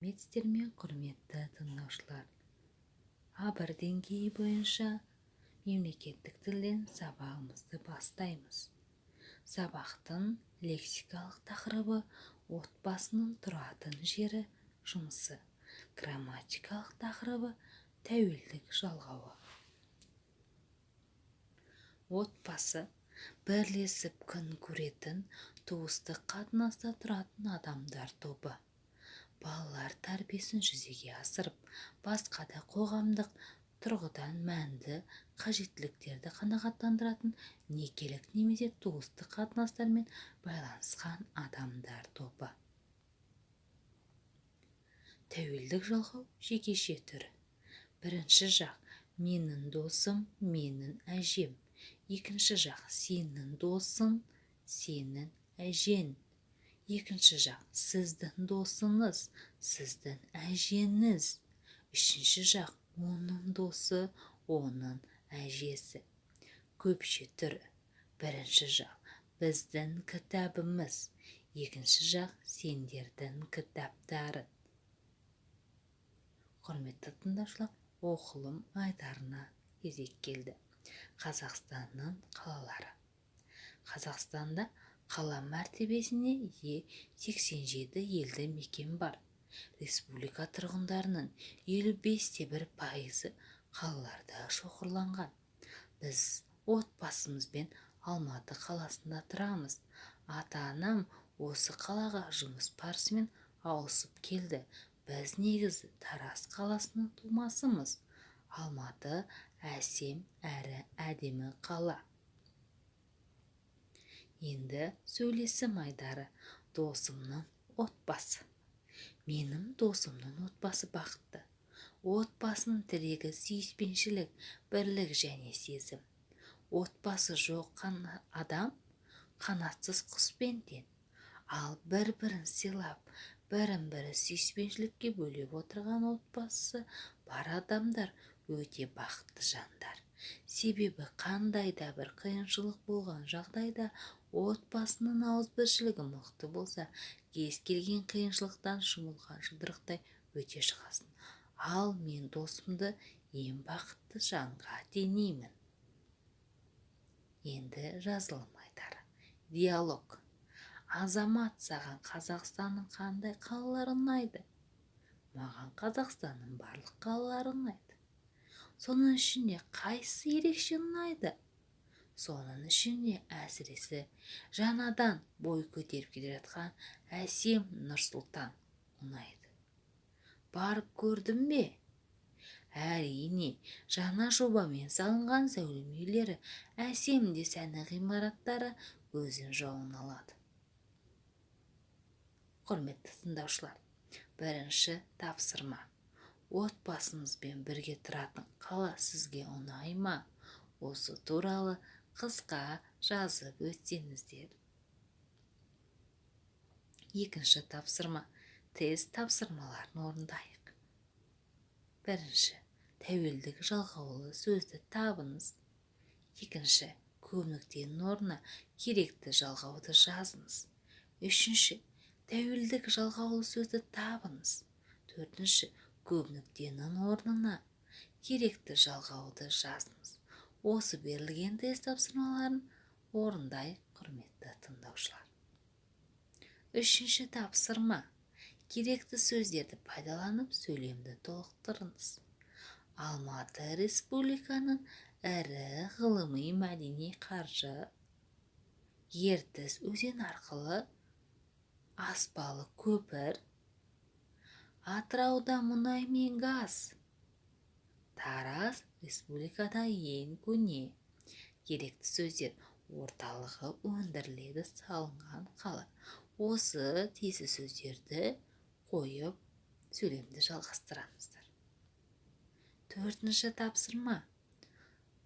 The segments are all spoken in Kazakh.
Сәлеметсіздерме, құрметті тыңдаушылар. А1 деңгейі бойынша мемлекеттік тілден сабағымызды бастаймыз. Сабақтың лексикалық тақырыбы отбасының тұратын жері, жұмысы. Грамматикалық тақырыбы тәуелдік жалғауы. Отбасы бірлесіп күн көретін, туыстық қатынаста тұратын адамдар тобы. Балалар тәрбиесін жүзеге асырып, басқа да қоғамдық тұрғыдан мәнді қажеттіліктерді қанағаттандыратын некелік немесе туыстық қатынастармен байланысқан адамдар тобы. Тәуелдік жалғау жекеше түрі. Бірінші жақ: менің досым, менің әжем. Екінші жақ: сенің досың, сенің әжең. Екінші жақ: сіздің досыңыз, сіздің әжеңіз. Үшінші жақ: оның досы, оның әжесі. Көпше түрі. Бірінші жақ: біздің кітабымыз. Екінші жақ: сендердің кітаптарың. Құрметті тыңдаушылар, оқылым айдарына кезек келді. Қазақстанның қалалары. Қазақстанда қала мәртебесіне ие 87 елді мекен бар. Республика тұрғындарының 55% қалаларда шоғырланған. Біз отбасымызбен Алматы қаласында тұрамыз. Ата-анам осы қалаға жұмыс барысымен ауысып келді. Біз негізі Тараз қаласының тумасымыз. Алматы әсем әрі әдемі қала. Енді сөйлесім айдары: досымның отбасы. Менің досымның отбасы бақытты. Отбасының тірегі сүйіспеншілік, бірлік және сезім. Отбасы жоқ адам қанатсыз құспен тең. Ал бір-бірін сыйлап, бірін-бірі сүйіспеншілікке бөлеп отырған отбасы бар адамдар өте бақытты жандар. Себебі қандай да бір қиыншылық болған жағдайда отбасының ауызбіршілігі мықты болса, кез келген қиыншылықтан жұмылған жұдырықтай өте шығасың. Ал мен досымды ең бақытты жанға теңеймін. Енді жазылым айдары. Диалог. Азамат, саған Қазақстанның қандай қалалары ұнайды? Маған Қазақстанның барлық қалалары ұнайды. Соның ішінде қайсысы ерекше ұнайды? Соның ішінде әсіресе жаңадан бой көтеріп келе жатқан әсем Нұрсұлтан ұнайды. Барып көрдің бе? Әрине, жаңа жобамен салынған зәулім үйлері, әсем де сәні ғимараттары көздің жауын алады. Құрметті тыңдаушылар, бірінші тапсырма: отбасыңызбен бірге тұратын қала сізге ұнай ма? Осы туралы қысқа жазып өтсеңіздер. Екінші тапсырма: тест тапсырмаларын орындайық. Бірінші: тәуелдік жалғаулы сөзді табыңыз. Екінші: көп нүктенің орнына керекті жалғауды жазыңыз. Үшінші: тәуелдік жалғаулы сөзді табыңыз. Төртінші: көп нүктенің орнына керекті жалғауды жазыңыз. Осы берілген тест тапсырмаларын орындайық, құрметті тыңдаушылар. Үшінші тапсырма: керекті сөздерді пайдаланып сөйлемді толықтырыңыз. Алматы Республиканың ірі ғылыми мәдени қаржы. Ертіс өзен арқылы аспалы көпір. Атырауда мұнай мен газ. Тараз республикада ең көне. Керекті сөздер: орталығы өндіріледі, салынған қала. Осы тиісті сөздерді қойып сөйлемді жалғастырамыздар. Төртінші тапсырма: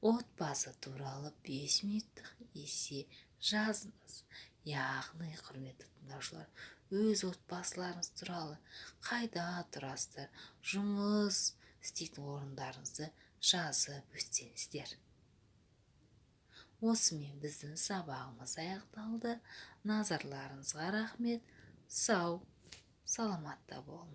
отбасы туралы 5 минуттық эссе жазыңыз. Яғни, құрметті тыңдаушылар, өз отбасыларыңыз туралы, қайда тұрасыздар, жұмыс істейтін орындарыңызды жазып өтсеңіздер. Осымен біздің сабағымыз аяқталды. Назарларыңызға рахмет. Сау, саламатта болыңыз.